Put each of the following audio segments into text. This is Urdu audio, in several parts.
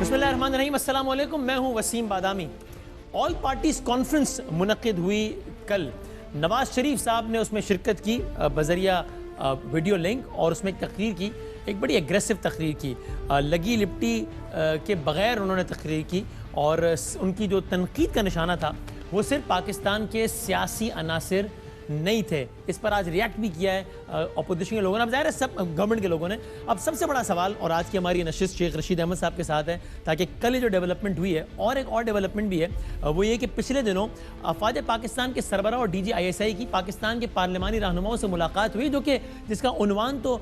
بسم اللہ الرحمن الرحیم، السلام علیکم، میں ہوں وسیم بادامی۔ آل پارٹیز کانفرنس منعقد ہوئی کل۔ نواز شریف صاحب نے اس میں شرکت کی بذریعہ ویڈیو لنک، اور اس میں ایک تقریر کی، ایک بڑی ایگریسو تقریر کی، لگی لپٹی کے بغیر انہوں نے تقریر کی، اور ان کی جو تنقید کا نشانہ تھا وہ صرف پاکستان کے سیاسی عناصر نہیں تھے۔ اس پر آج ریاکٹ بھی کیا ہے اپوزیشن کے لوگوں نے، اب ظاہر ہے سب گورنمنٹ کے لوگوں نے۔ اب سب سے بڑا سوال، اور آج کی ہماری نشست شیخ رشید احمد صاحب کے ساتھ ہے، تاکہ کل یہ جو ڈیولپمنٹ ہوئی ہے، اور ایک اور ڈیولپمنٹ بھی ہے، وہ یہ کہ پچھلے دنوں افواج پاکستان کے سربراہ اور ڈی جی ISI کی پاکستان کے پارلیمانی رہنماؤں سے ملاقات ہوئی، جو کہ جس کا عنوان تو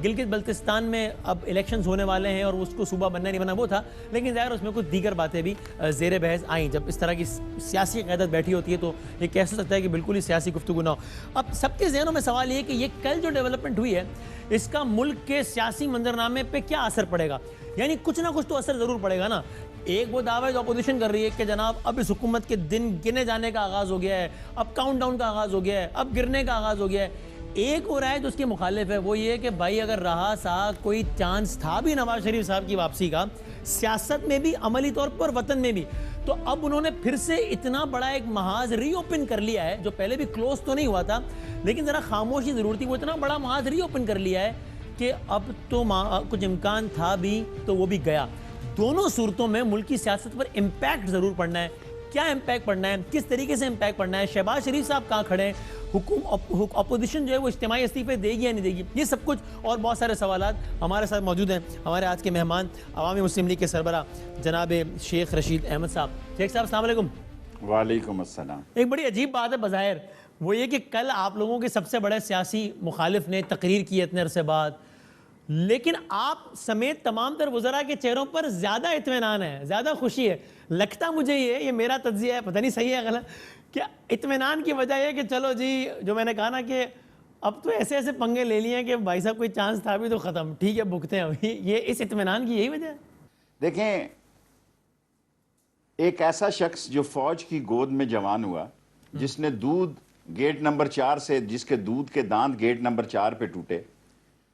گلگت بلتستان میں اب الیکشنز ہونے والے ہیں اور اس کو صوبہ بننا نہیں بنا وہ تھا، لیکن ظاہر اس میں کچھ دیگر باتیں بھی زیر بحث آئیں۔ جب اس طرح کی سیاسی قیادت بیٹھی ہوتی ہے تو یہ کہہ سکتا ہے کہ بالکل ہی سیاسی گفتگو نہ ہو۔ اب سب کے ذہنوں میں سوال یہ کہ یہ کل جو ڈیولپمنٹ ہوئی ہے، اس کا ملک کے سیاسی منظرنامے پہ کیا اثر پڑے گا؟ یعنی کچھ نہ کچھ تو اثر ضرور پڑے گا نا۔ ایک وہ دعویٰ جو اپوزیشن کر رہی ہے کہ جناب اب اس حکومت کے دن گنے جانے کا آغاز ہو گیا ہے، اب کاؤنٹ ڈاؤن کا آغاز ہو گیا ہے، اب گرنے کا آغاز ہو گیا ہے۔ ایک اور رائے جو اس کے مخالف ہے وہ یہ کہ بھائی اگر رہا سا کوئی چانس تھا بھی نواز شریف صاحب کی واپسی کا، سیاست میں بھی، عملی طور پر وطن میں بھی، تو اب انہوں نے پھر سے اتنا بڑا ایک محاذ ری اوپن کر لیا ہے، جو پہلے بھی کلوز تو نہیں ہوا تھا لیکن ذرا خاموشی ضرور تھی، وہ اتنا بڑا محاذ ری اوپن کر لیا ہے کہ اب تو کچھ امکان تھا بھی تو وہ بھی گیا۔ دونوں صورتوں میں ملکی سیاست پر امپیکٹ ضرور پڑنا ہے۔ کیا امپیکٹ پڑنا ہے، کس طریقے سے امپیکٹ پڑنا ہے، شہباز شریف صاحب کہاں کھڑے ہیں، اپوزیشن جو ہے وہ اجتماعی استعفے دے گی یا نہیں دے گی، یہ سب کچھ اور بہت سارے سوالات ہمارے ساتھ موجود ہیں۔ ہمارے آج کے مہمان عوامی مسلم لیگ کے سربراہ جناب شیخ رشید احمد صاحب۔ شیخ صاحب السلام علیکم۔ وعلیکم السلام۔ ایک بڑی عجیب بات ہے بظاہر، وہ یہ کہ کل آپ لوگوں کے سب سے بڑے سیاسی مخالف نے تقریر کی اتنے عرصے بعد، لیکن آپ سمیت تمام تر وزراء کے چہروں پر زیادہ اطمینان ہے، زیادہ خوشی ہے۔ لگتا مجھے یہ میرا تجزیہ ہے، پتہ نہیں صحیح ہے غلط، کہ اطمینان کی وجہ یہ کہ چلو جی، جو میں نے کہا نا کہ اب تو ایسے ایسے پنگے لے لیے ہیں کہ بھائی صاحب کوئی چانس تھا بھی تو ختم، ٹھیک ہے بھگتے ہیں ابھی، یہ اس اطمینان کی یہی وجہ ہے؟ دیکھیں، ایک ایسا شخص جو فوج کی گود میں جوان ہوا، جس نے دودھ گیٹ نمبر 4 سے، جس کے دودھ کے دانت گیٹ نمبر 4 پہ ٹوٹے،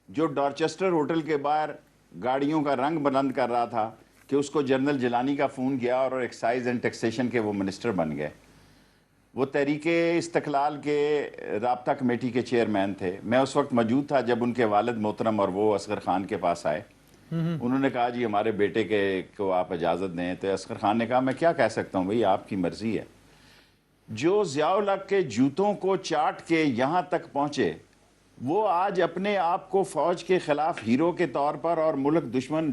جو ڈارچسٹر ہوٹل کے باہر گاڑیوں کا رنگ بلند کر رہا تھا کہ اس کو جنرل جیلانی کا فون گیا اور ایکسائز اینڈ ٹیکسیشن کے وہ منسٹر بن گئے۔ وہ تحریک استقلال کے رابطہ کمیٹی کے چیئرمین تھے۔ میں اس وقت موجود تھا جب ان کے والد محترم اور وہ اصغر خان کے پاس آئے۔ انہوں نے کہا جی ہمارے بیٹے کو آپ اجازت دیں، تو اصغر خان نے کہا میں کیا کہہ سکتا ہوں بھئی، آپ کی مرضی ہے۔ جو ضیاء الحق کے جوتوں کو چاٹ کے یہاں تک پہنچے، وہ آج اپنے آپ کو فوج کے خلاف ہیرو کے طور پر اور ملک دشمن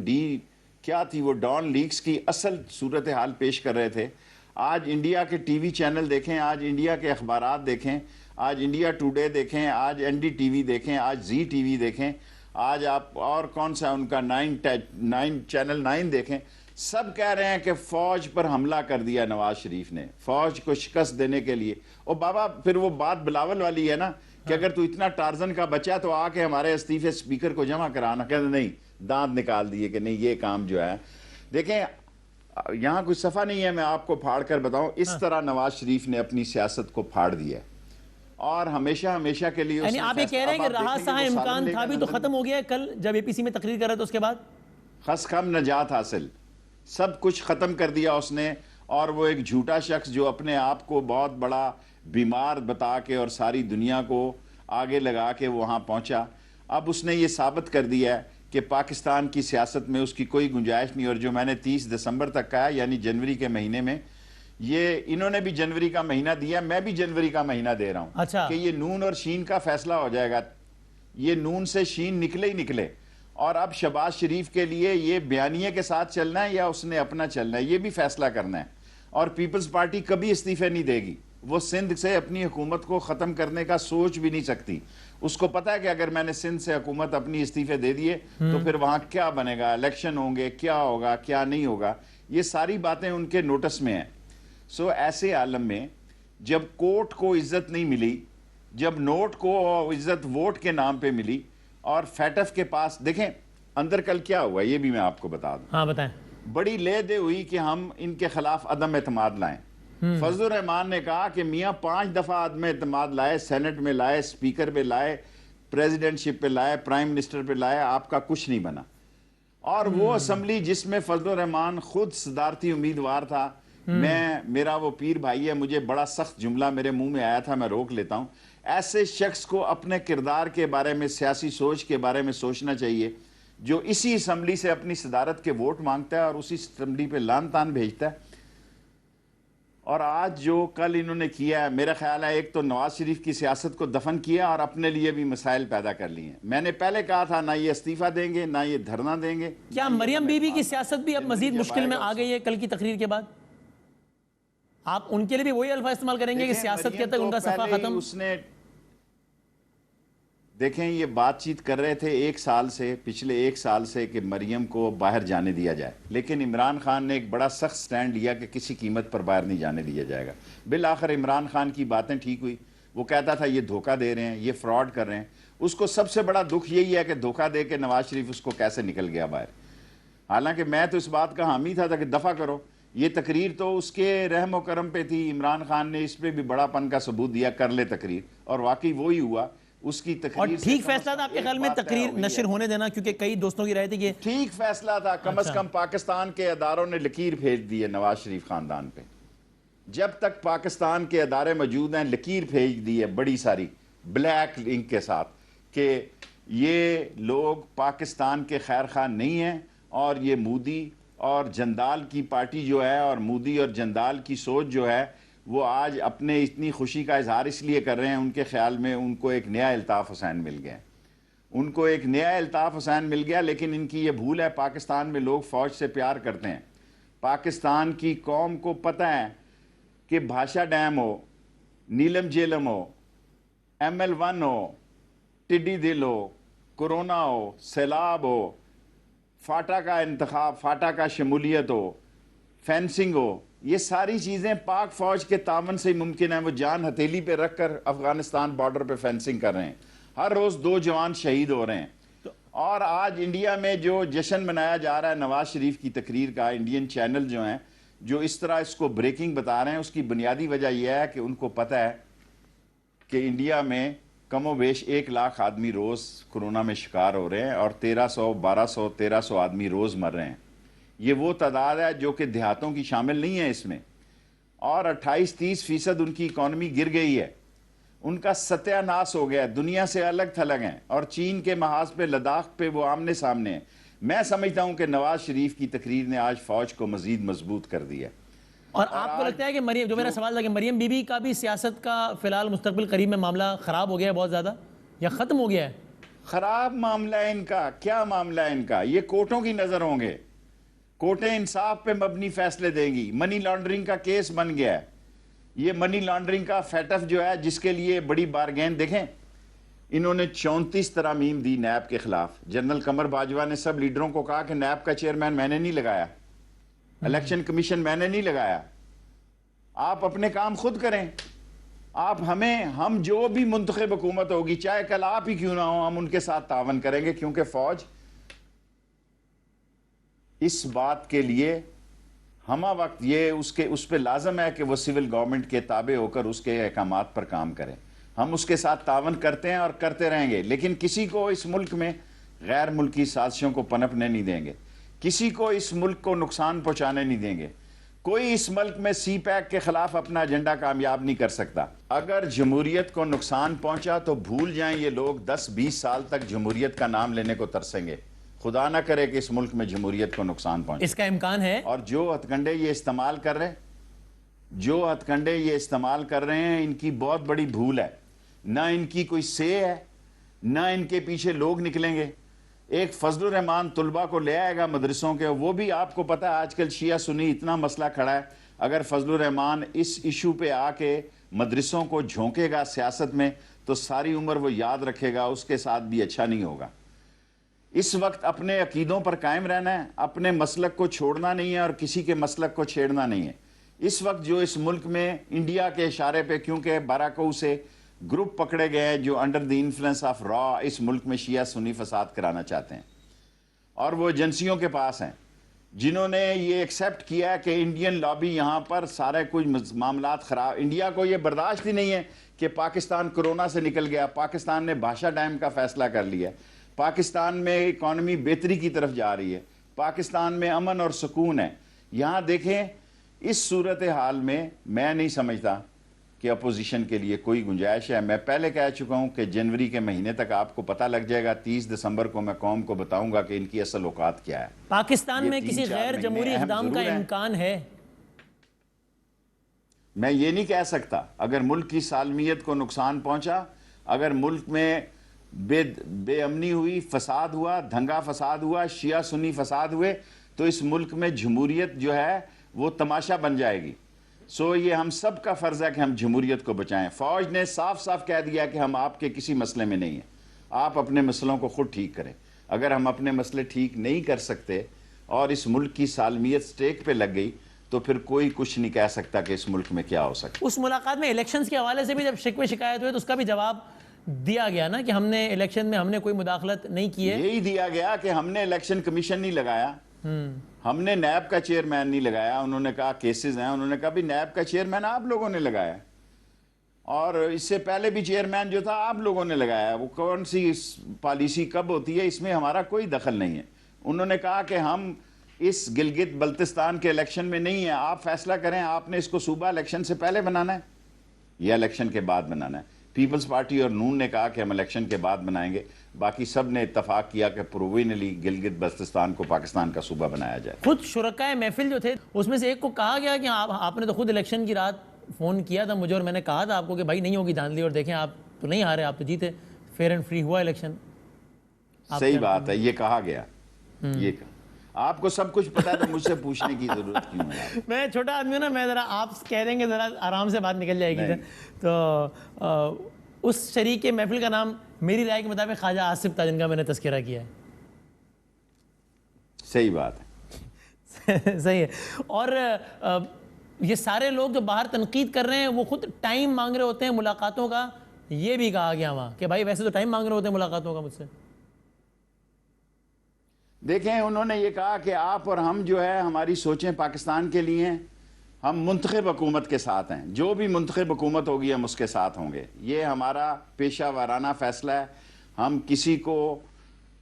کیا تھی وہ ڈان لیگز کی اصل صورتحال پیش کر رہے تھے۔ آج انڈیا کے ٹی وی چینل دیکھیں، آج انڈیا کے اخبارات دیکھیں، آج انڈیا ٹوڈے دیکھیں، آج NDTV دیکھیں، آج زی ٹی وی دیکھیں، آج آپ اور کون سا ان کا چینل 9 دیکھیں، سب کہہ رہے ہیں کہ فوج پر حملہ کر دیا نواز شریف نے، فوج کو شکست دینے کے لیے۔ اور بابا پھر وہ بات بلاول والی ہے نا کہ اگر تو اتنا ٹارزن کا بچہ تو آ کے ہمارے استعفے اسپیکر کو جمع کرانا، کہتے نہیں، دانت نکال دیے کہ نہیں یہ کام جو ہے۔ دیکھیں یہاں کوئی صفحہ نہیں ہے، میں آپ کو پھاڑ کر بتاؤں، اس طرح نواز شریف نے اپنی سیاست کو پھاڑ دیا ہے اور ہمیشہ کے لیے۔ یعنی آپ یہ کہہ رہے ہیں کہ رہا سہا امکان تھا بھی تو ختم ہو گیا ہے؟ کل جب APC میں تقریر کر رہا تھا اس کے بعد خم نجات حاصل، سب کچھ ختم کر دیا اس نے۔ اور وہ ایک جھوٹا شخص جو اپنے آپ کو بہت بڑا بیمار بتا کے اور ساری دنیا کو آگے لگا کے وہاں پہنچا، اب اس نے یہ ثابت کر دیا ہے کہ پاکستان کی سیاست میں اس کی کوئی گنجائش نہیں۔ اور جو میں نے 30 دسمبر تک کہا، یعنی جنوری کے مہینے میں، یہ انہوں نے بھی جنوری کا مہینہ دیا، میں بھی جنوری کا مہینہ دے رہا ہوں کہ یہ نون اور شین کا فیصلہ ہو جائے گا، یہ نون سے شین نکلے ہی نکلے۔ اور اب شہباز شریف کے لیے یہ بیانیے کے ساتھ چلنا ہے یا اس نے اپنا چلنا ہے، یہ بھی فیصلہ کرنا ہے۔ اور پیپلز پارٹی کبھی استعفے نہیں دے گی، وہ سندھ سے اپنی حکومت کو ختم کرنے کا سوچ بھی نہیں سکتی۔ اس کو پتا ہے کہ اگر میں نے سندھ سے حکومت اپنی استعفے دے دیے تو پھر وہاں کیا بنے گا، الیکشن ہوں گے، کیا ہوگا کیا نہیں ہوگا، یہ ساری باتیں ان کے نوٹس میں ہیں۔ ایسے عالم میں جب کوٹ کو عزت نہیں ملی، جب نوٹ کو عزت ووٹ کے نام پہ ملی، اور فیٹف کے پاس دیکھیں اندر کل کیا ہوا یہ بھی میں آپ کو بتا دوں۔ ہاں بتائیں۔ بڑی لے دے ہوئی کہ ہم ان کے خلاف عدم اعتماد لائیں۔ فضل الرحمان نے کہا کہ میاں 5 دفعہ عدم اعتماد لائے، سینٹ میں لائے، اسپیکر پہ لائے، پریزیڈنٹ شپ پہ لائے، پرائم منسٹر پہ لائے، آپ کا کچھ نہیں بنا۔ اور وہ اسمبلی جس میں فضل الرحمان خود صدارتی امیدوار تھا، میرا وہ پیر بھائی ہے، مجھے بڑا سخت جملہ میرے منہ میں آیا تھا، میں روک لیتا ہوں، ایسے شخص کو اپنے کردار کے بارے میں، سیاسی سوچ کے بارے میں سوچنا چاہیے، جو اسی اسمبلی سے اپنی صدارت کے ووٹ مانگتا ہے اور اسی اسمبلی پہ لان تان بھیجتا ہے۔ اور آج جو کل انہوں نے کیا ہے، میرا خیال ہے ایک تو نواز شریف کی سیاست کو دفن کیا اور اپنے لیے بھی مسائل پیدا کر لیے ہیں۔ میں نے پہلے کہا تھا نہ یہ استعفیٰ دیں گے، نہ یہ دھرنا دیں گے۔ کیا مریم بی بی کی سیاست بھی اب مزید مشکل میں آ گئی ہے کل کی تقریر کے بعد؟ آپ ان کے لیے بھی وہی الفاظ استعمال کریں گے کہ سیاست کے تک ان کا صفحہ ختم؟ اس نے دیکھیں یہ بات چیت کر رہے تھے ایک سال سے، پچھلے ایک سال سے، کہ مریم کو باہر جانے دیا جائے، لیکن عمران خان نے ایک بڑا سخت سٹینڈ لیا کہ کسی قیمت پر باہر نہیں جانے دیا جائے گا۔ بالآخر عمران خان کی باتیں ٹھیک ہوئی، وہ کہتا تھا یہ دھوکہ دے رہے ہیں، یہ فراڈ کر رہے ہیں۔ اس کو سب سے بڑا دکھ یہی ہے کہ دھوکہ دے کے نواز شریف اس کو کیسے نکل گیا باہر۔ حالانکہ میں تو اس بات کا حامی تھا کہ دفع کرو، یہ تقریر تو اس کے رحم و کرم پہ تھی، عمران خان نے اس پہ بھی بڑا پن کا ثبوت دیا، کر لے تقریر، اور واقعی وہی ہوا۔ اس کی تقریر اور ٹھیک فیصلہ تھا آپ کے خیال میں تقریر نشر ہونے دینا؟ کیونکہ کئی دوستوں کی رائے تھی کہ ٹھیک فیصلہ تھا، کم از کم پاکستان کے اداروں نے لکیر بھیج دی ہے نواز شریف خاندان پہ۔ جب تک پاکستان کے ادارے موجود ہیں لکیر بھیج دی ہے بڑی ساری بلیک لنک کے ساتھ کہ یہ لوگ پاکستان کے خیر خواہ نہیں ہیں، اور یہ مودی اور جندال کی پارٹی جو ہے، اور مودی اور جندال کی سوچ جو ہے، وہ آج اپنے اتنی خوشی کا اظہار اس لیے کر رہے ہیں، ان کے خیال میں ان کو ایک نیا الطاف حسین مل گیا، ان کو ایک نیا الطاف حسین مل گیا۔ لیکن ان کی یہ بھول ہے، پاکستان میں لوگ فوج سے پیار کرتے ہیں، پاکستان کی قوم کو پتہ ہے کہ بھاشا ڈیم ہو، نیلم جیلم ہو، ML1 ہو، ٹڈی دل ہو، کورونا ہو، سیلاب ہو، فاٹا کا انتخاب، فاٹا کا شمولیت ہو، فینسنگ ہو، یہ ساری چیزیں پاک فوج کے تعاون سے ہی ممکن ہے۔ وہ جان ہتھیلی پہ رکھ کر افغانستان بارڈر پہ فینسنگ کر رہے ہیں، ہر روز 2 جوان شہید ہو رہے ہیں۔ اور آج انڈیا میں جو جشن منایا جا رہا ہے نواز شریف کی تقریر کا، انڈین چینل جو ہیں جو اس طرح اس کو بریکنگ بتا رہے ہیں، اس کی بنیادی وجہ یہ ہے کہ ان کو پتہ ہے کہ انڈیا میں کم و بیش 1 لاکھ آدمی روز کرونا میں شکار ہو رہے ہیں، اور 1300، 1200، 1300 آدمی روز مر رہے ہیں۔ یہ وہ تعداد ہے جو کہ دیہاتوں کی شامل نہیں ہے اس میں، اور 28-30% ان کی اکانومی گر گئی ہے، ان کا ستیہ ناس ہو گیا ہے، دنیا سے الگ تھلگ ہیں، اور چین کے محاذ پہ، لداخ پہ وہ آمنے سامنے ہیں۔ میں سمجھتا ہوں کہ نواز شریف کی تقریر نے آج فوج کو مزید مضبوط کر دیا۔ اور آپ کو لگتا ہے کہ مریم، جو میرا سوال تھا کہ مریم بی بی کا بھی سیاست کا فی الحال مستقبل قریب میں معاملہ خراب ہو گیا ہے بہت زیادہ، یا ختم ہو گیا ہے؟ خراب معاملہ ہے ان کا، کیا معاملہ ہے ان کا؟ یہ کورٹوں کی نظر ہوں گے، کورٹیں انصاف پہ مبنی فیصلے دیں گی۔ منی لانڈرنگ کا کیس بن گیا ہے، یہ منی لانڈرنگ کا فیٹف جو ہے، جس کے لیے بڑی بارگین، دیکھیں انہوں نے 34 ترامیم دی نیب کے خلاف۔ جنرل قمر باجوہ نے سب لیڈروں کو کہا کہ نیب کا چیئرمین میں نے نہیں لگایا، الیکشن کمیشن میں نے نہیں لگایا، آپ اپنے کام خود کریں، آپ ہم جو بھی منتخب حکومت ہوگی، چاہے کل آپ ہی کیوں نہ ہوں، ہم ان کے ساتھ تعاون کریں گے، کیونکہ فوج اس بات کے لیے ہمہ وقت یہ اس پہ لازم ہے کہ وہ سول گورنمنٹ کے تابع ہو کر اس کے احکامات پر کام کریں۔ ہم اس کے ساتھ تعاون کرتے ہیں اور کرتے رہیں گے، لیکن کسی کو اس ملک میں غیر ملکی سازشوں کو پنپنے نہیں دیں گے، کسی کو اس ملک کو نقصان پہنچانے نہیں دیں گے۔ کوئی اس ملک میں سی پیک کے خلاف اپنا ایجنڈا کامیاب نہیں کر سکتا۔ اگر جمہوریت کو نقصان پہنچا تو بھول جائیں یہ لوگ، 10-20 سال تک جمہوریت کا نام لینے کو ترسیں گے۔ خدا نہ کرے کہ اس ملک میں جمہوریت کو نقصان پہنچے، اس کا امکان ہے۔ اور جو ہتھ کنڈے یہ استعمال کر رہے ہیں، ان کی بہت بڑی بھول ہے۔ نہ ان کی کوئی سے ہے، نہ ان کے پیچھے لوگ نکلیں گے۔ ایک فضل الرحمان طلبہ کو لے آئے گا مدرسوں کے، وہ بھی آپ کو پتہ ہے آج کل شیعہ سنی اتنا مسئلہ کھڑا ہے، اگر فضل الرحمان اس ایشو پہ آ کے مدرسوں کو جھونکے گا سیاست میں تو ساری عمر وہ یاد رکھے گا، اس کے ساتھ بھی اچھا نہیں ہوگا۔ اس وقت اپنے عقیدوں پر قائم رہنا ہے، اپنے مسلک کو چھوڑنا نہیں ہے، اور کسی کے مسلک کو چھیڑنا نہیں ہے۔ اس وقت جو اس ملک میں انڈیا کے اشارے پہ، کیونکہ باراکو سے گروپ پکڑے گئے ہیں جو under the influence of raw اس ملک میں شیعہ سنی فساد کرانا چاہتے ہیں، اور وہ ایجنسیوں کے پاس ہیں جنہوں نے یہ ایکسیپٹ کیا ہے کہ انڈین لابی یہاں پر سارے کچھ معاملات خراب۔ انڈیا کو یہ برداشت ہی نہیں ہے کہ پاکستان کرونا سے نکل گیا، پاکستان نے بھاشا ڈیم کا فیصلہ کر لیا، پاکستان میں اکانومی بہتری کی طرف جا رہی ہے، پاکستان میں امن اور سکون ہے. یہاں دیکھیں اس صورتحال میں میں نہیں سمجھتا کہ اپوزیشن کے لیے کوئی گنجائش ہے. میں پہلے کہہ چکا ہوں کہ جنوری کے مہینے تک آپ کو پتہ لگ جائے گا. 30 دسمبر کو میں قوم کو بتاؤں گا کہ ان کی اصل اوقات کیا ہے. پاکستان میں کسی غیر جمہوری اقدام کا امکان ہے؟ میں یہ نہیں کہہ سکتا. اگر ملک کی سالمیت کو نقصان پہنچا، اگر ملک میں بے امنی ہوئی، فساد ہوا، دھنگا فساد ہوا، شیعہ سنی فساد ہوئے، تو اس ملک میں جمہوریت جو ہے وہ تماشا بن جائے گی. سو یہ ہم سب کا فرض ہے کہ ہم جمہوریت کو بچائیں. فوج نے صاف صاف کہہ دیا کہ ہم آپ کے کسی مسئلے میں نہیں ہیں، آپ اپنے مسئلوں کو خود ٹھیک کریں. اگر ہم اپنے مسئلے ٹھیک نہیں کر سکتے اور اس ملک کی سالمیت سٹیک پہ لگ گئی تو پھر کوئی کچھ نہیں کہہ سکتا کہ اس ملک میں کیا ہو سکتا. اس ملاقات میں الیکشنز کے حوالے سے بھی جب شکوے شکایت ہوئے تو اس کا بھی جواب دیا گیا نا کہ ہم نے الیکشن میں ہم نے کوئی مداخلت نہیں کی ہے. یہی دیا گیا کہ ہم نے الیکشن کمیشن نہیں لگایا، ہم نے نیب کا چیئرمین نہیں لگایا. انہوں نے کہا کیسز ہیں، انہوں نے کہا بھی نیب کا چیئرمین آپ لوگوں نے لگایا، اور اس سے پہلے بھی چیئرمین جو تھا آپ لوگوں نے لگایا. وہ کون سی پالیسی کب ہوتی ہے اس میں ہمارا کوئی دخل نہیں ہے. انہوں نے کہا کہ ہم اس گلگت بلتستان کے الیکشن میں نہیں ہیں، آپ فیصلہ کریں، آپ نے اس کو صوبہ الیکشن سے پہلے بنانا ہے یا الیکشن کے بعد بنانا ہے. پیپلز پارٹی اور نون نے کہا کہ ہم الیکشن کے بعد بنائیں گے. باقی سب نے اتفاق کیا کہ پرووینلی گلگت بلتستان کو پاکستان کا صوبہ بنایا جائے. خود شرکائے محفل جو تھے اس میں سے ایک کو کہا گیا کہ آپ نے تو خود الیکشن کی رات فون کیا تھا مجھے اور میں نے کہا تھا آپ کو کہ بھائی نہیں ہوگی دھاندلی، اور دیکھیں آپ تو نہیں ہارے، آپ تو جیتے، فیئر اینڈ فری ہوا الیکشن. صحیح بات ہے، یہ کہا گیا. یہ کہا آپ کو سب کچھ پتا ہے تو مجھ سے پوچھنے کی ضرورت کیوں ہے؟ میں چھوٹا آدمی ہوں نا، میں ذرا آپ کہہ دیں گے ذرا آرام سے بات نکل جائے گی. تو اس شریک محفل کا نام میری رائے کے مطابق خواجہ آصف تھا جن کا میں نے تذکرہ کیا ہے. صحیح بات ہے. صحیح ہے. اور یہ سارے لوگ جو باہر تنقید کر رہے ہیں وہ خود ٹائم مانگ رہے ہوتے ہیں ملاقاتوں کا. یہ بھی کہا گیا وہاں کہ بھائی ویسے تو ٹائم مانگ رہے ہوتے ہیں ملاقاتوں کا مجھ سے. دیکھیں انہوں نے یہ کہا کہ آپ اور ہم جو ہے ہماری سوچیں پاکستان کے لیے ہیں، ہم منتخب حکومت کے ساتھ ہیں، جو بھی منتخب حکومت ہوگی ہم اس کے ساتھ ہوں گے. یہ ہمارا پیشہ وارانہ فیصلہ ہے. ہم کسی کو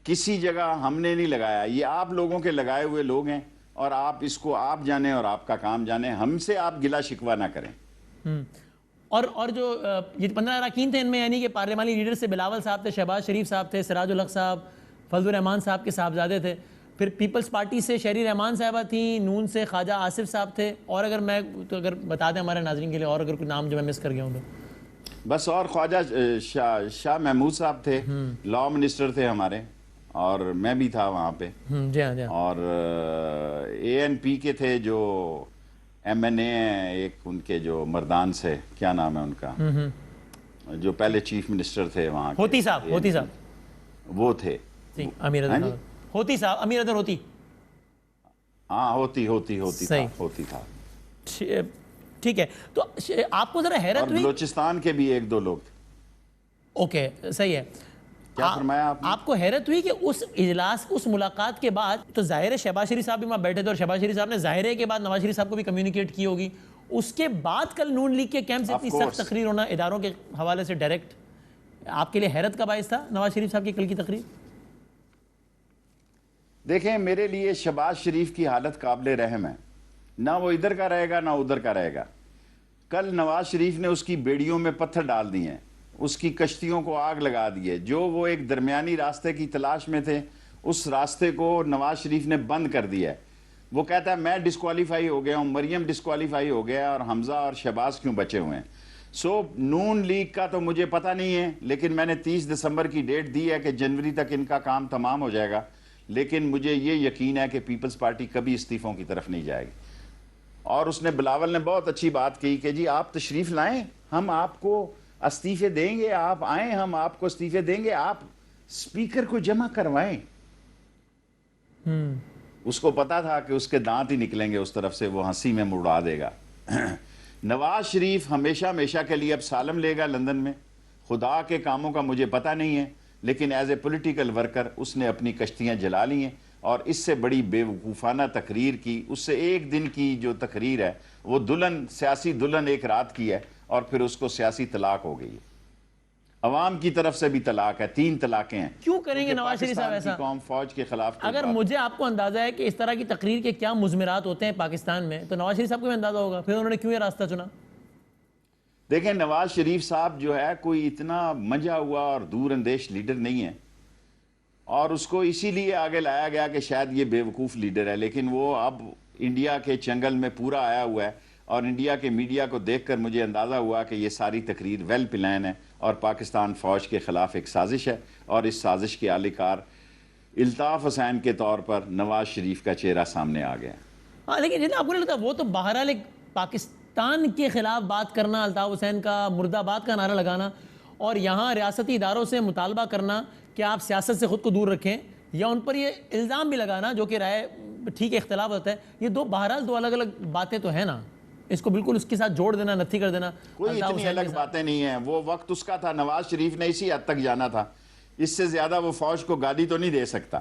کسی جگہ ہم نے نہیں لگایا، یہ آپ لوگوں کے لگائے ہوئے لوگ ہیں، اور آپ اس کو آپ جانیں اور آپ کا کام جانیں. ہم سے آپ گلہ شکوہ نہ کریں. اور جو یہ 15 اراکین تھے ان میں یعنی کہ پارلیمانی لیڈر سے بلاول صاحب تھے، شہباز شریف صاحب تھے، سراج الحق صاحب، فضل الرحمان صاحب کے صاحبزادے تھے. پھر پیپلز پارٹی سے شہری رحمان صاحبہ تھیں، نون سے خواجہ آصف صاحب تھے، اور اگر میں تو اگر بتا دیں ہمارے ناظرین کے لیے اور اگر کوئی نام جو میں مس کر گیا ہوں تو بس. اور خواجہ شاہ محمود صاحب تھے، لا منسٹر تھے ہمارے، اور میں بھی تھا وہاں پہ. جی ہاں جی ہاں. اور اے این پی کے تھے جو ایم این اے ہیں، ایک ان کے جو مردان سے کیا نام ہے ان کا، جو پہلے چیف منسٹر تھے وہاں کے، ہوتی صاحب وہ تھے. امیر ادن ہوتی صاحب، امیر ادن ہوتی. ہاں ہوتی تھا. ٹھیک ہے. تو آپ کو ذرا حیرت ہوئی، بلوچستان کے بھی ایک دو لوگ تھے. اوکے صحیح ہے. کیا فرمایا آپ نے؟ آپ کو حیرت ہوئی کہ اس اجلاس اس ملاقات کے بعد تو ظاہر ہے شہباز شریف صاحب بھی وہاں بیٹھے تھے، اور شہباز شریف صاحب نے ظاہر ہے کے بعد نواز شریف صاحب کو بھی کمیونیکیٹ کی ہوگی. اس کے بعد کل نون لیگ کے کیمپ سے اتنی سخت تقریر ہونا اداروں کے حوالے سے ڈائریکٹ، آپ کے لیے حیرت کا باعث تھا نواز شریف صاحب کی کل کی تقریر؟ دیکھیں میرے لیے شہباز شریف کی حالت قابل رحم ہے. نہ وہ ادھر کا رہے گا نہ ادھر کا رہے گا. کل نواز شریف نے اس کی بیڑیوں میں پتھر ڈال دیے ہیں، اس کی کشتیوں کو آگ لگا دی ہے. جو وہ ایک درمیانی راستے کی تلاش میں تھے اس راستے کو نواز شریف نے بند کر دیا ہے. وہ کہتا ہے میں ڈسکوالیفائی ہو گیا ہوں، مریم ڈسکوالیفائی ہو گیا، اور حمزہ اور شہباز کیوں بچے ہوئے ہیں. سو نون لیگ کا تو مجھے پتہ نہیں ہے، لیکن میں نے 30 دسمبر کی ڈیٹ دی ہے کہ جنوری تک ان کا کام تمام ہو جائے گا. لیکن مجھے یہ یقین ہے کہ پیپلز پارٹی کبھی استعفوں کی طرف نہیں جائے گی. اور اس نے بلاول نے بہت اچھی بات کی کہ جی آپ تشریف لائیں، ہم آپ کو استعفے دیں گے، آپ آئیں ہم آپ کو استعفے دیں گے، آپ اسپیکر کو جمع کروائیں. اس کو پتا تھا کہ اس کے دانت ہی نکلیں گے اس طرف سے، وہ ہنسی میں مڑا دے گا. نواز شریف ہمیشہ کے لیے اب سالم لے گا لندن میں. خدا کے کاموں کا مجھے پتہ نہیں ہے، لیکن ایز اے پولیٹیکل ورکر اس نے اپنی کشتیاں جلا لی ہیں، اور اس سے بڑی بے وقوفانہ تقریر کی، اس سے ایک دن کی جو تقریر ہے وہ سیاسی دلہن ایک رات کی ہے، اور پھر اس کو سیاسی طلاق ہو گئی ہے. عوام کی طرف سے بھی طلاق ہے، 3 طلاقیں ہیں. کیوں کریں گے نواز شریف صاحب پاکستان ایسا؟ کی قوم فوج کے خلاف اگر مجھے آپ کو اندازہ ہے کہ اس طرح کی تقریر کے کیا مضمرات ہوتے ہیں پاکستان میں، تو نواز شریف صاحب کو بھی اندازہ ہوگا، پھر انہوں نے کیوں یہ راستہ چنا؟ دیکھیں نواز شریف صاحب جو ہے کوئی اتنا منجا ہوا اور دور اندیش لیڈر نہیں ہے، اور اس کو اسی لیے آگے لایا گیا کہ شاید یہ بے وقوف لیڈر ہے، لیکن وہ اب انڈیا کے چنگل میں پورا آیا ہوا ہے، اور انڈیا کے میڈیا کو دیکھ کر مجھے اندازہ ہوا کہ یہ ساری تقریر ویل پلان ہے اور پاکستان فوج کے خلاف ایک سازش ہے، اور اس سازش کے اہل کار الطاف حسین کے طور پر نواز شریف کا چہرہ سامنے آ گیا. ہاں لیکن جتنا آپ کو نہیں لگتا وہ تو بہرحال ایک پاکستان کے خلاف بات کرنا، الطاف حسین کا مرد آباد کا نعرہ لگانا، اور یہاں ریاستی اداروں سے مطالبہ کرنا کہ آپ سیاست سے خود کو دور رکھیں، یا ان پر یہ الزام بھی لگانا جو کہ رائے ٹھیک ہے اختلاف ہوتا ہے، یہ بہرحال 2 الگ الگ باتیں تو ہیں نا. اس کو بالکل اس کے ساتھ جوڑ دینا، نتھی کر دینا کوئی اتنی الگ باتیں نہیں ہیں. وہ وقت اس کا تھا، نواز شریف نے اسی حد تک جانا تھا. اس سے زیادہ وہ فوج کو گالی تو نہیں دے سکتا،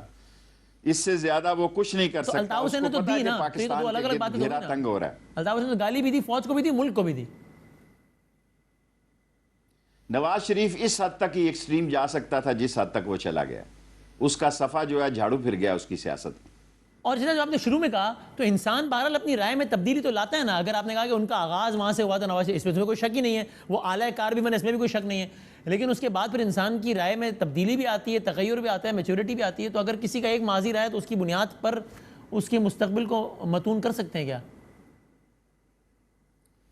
اس سے زیادہ وہ کچھ نہیں کر سکتا. الطاف حسین نے تو دی نا، پاکستان الگ الگ باتیں گھیرا تنگ ہو رہا ہے. الطاف حسین نے گالی بھی دی، فوج کو بھی دی، ملک کو بھی دی. نواز شریف اس حد تک ہی ایکسٹریم جا سکتا تھا جس حد تک وہ چلا گیا. اس کا صفحہ جو ہے جھاڑو پھر گیا اس کی سیاست میں. اور جیسا جو آپ نے شروع میں کہا تو انسان بہرحال اپنی رائے میں تبدیلی تو لاتا ہے نا. اگر آپ نے کہا کہ ان کا آغاز وہاں سے ہوا تھا نواز شریف، اس میں کوئی شک ہی نہیں ہے، وہ اعلیٰ کار بھی بنے، اس میں بھی کوئی شک نہیں ہے، لیکن اس کے بعد پھر انسان کی رائے میں تبدیلی بھی آتی ہے، تغیر بھی آتا ہے، میچورٹی بھی آتی ہے. تو اگر کسی کا ایک ماضی رہا ہے تو اس کی بنیاد پر اس کے مستقبل کو متون کر سکتے ہیں کیا؟